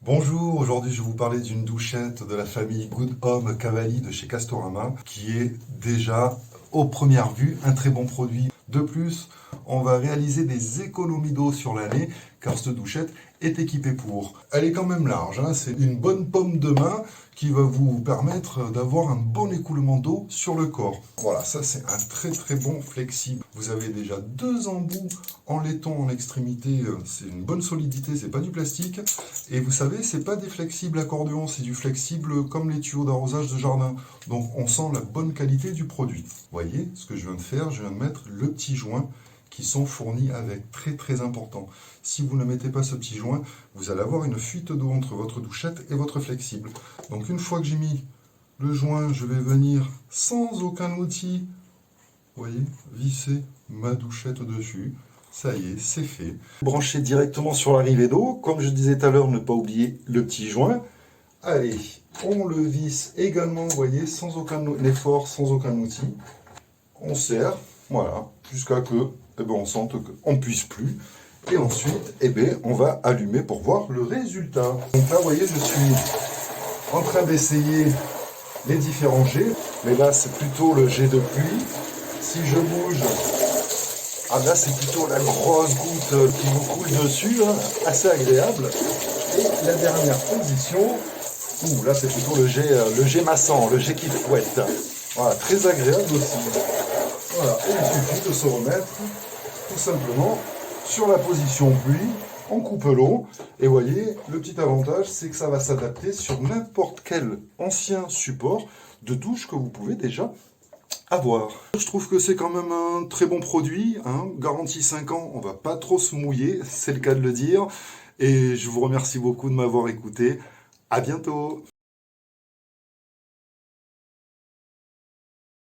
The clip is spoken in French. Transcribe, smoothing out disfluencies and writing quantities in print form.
Bonjour, aujourd'hui je vais vous parler d'une douchette de la famille Good Home Cavalli de chez Castorama qui est déjà, aux premières vues, un très bon produit. De plus, on va réaliser des économies d'eau sur l'année car cette douchette est équipée pour. Elle est quand même large, hein, c'est une bonne paume de main qui va vous permettre d'avoir un bon écoulement d'eau sur le corps. Voilà, ça c'est un très bon flexible. Vous avez déjà deux embouts en laiton en extrémité, c'est une bonne solidité, c'est pas du plastique. Et vous savez, c'est pas des flexibles accordéons, c'est du flexible comme les tuyaux d'arrosage de jardin. Donc on sent la bonne qualité du produit. Vous voyez ce que je viens de faire, je viens de mettre le petit joint qui sont fournis avec, très important. Si vous ne mettez pas ce petit joint, vous allez avoir une fuite d'eau entre votre douchette et votre flexible. Donc une fois que j'ai mis le joint, je vais venir sans aucun outil, vous voyez, visser ma douchette dessus. Ça y est, c'est fait. Brancher directement sur l'arrivée d'eau. Comme je disais tout à l'heure, ne pas oublier le petit joint. Allez, on le visse également, vous voyez, sans aucun effort, sans aucun outil. On serre, voilà, jusqu'à que on sente qu'on ne puisse plus. Et ensuite, on va allumer pour voir le résultat. Donc là, vous voyez, je suis en train d'essayer les différents jets. Mais là, c'est plutôt le jet de pluie. Si je bouge, là, c'est plutôt la grosse goutte qui vous coule dessus, hein, assez agréable. Et la dernière position, là, c'est plutôt le jet massant, le jet qui fouette. Voilà, très agréable aussi. Voilà, et il suffit de se remettre tout simplement sur la position pluie, on coupe l'eau, et voyez, le petit avantage, c'est que ça va s'adapter sur n'importe quel ancien support de douche que vous pouvez déjà avoir. Je trouve que c'est quand même un très bon produit, hein, garantie 5 ans, on va pas trop se mouiller, c'est le cas de le dire, et je vous remercie beaucoup de m'avoir écouté. À bientôt.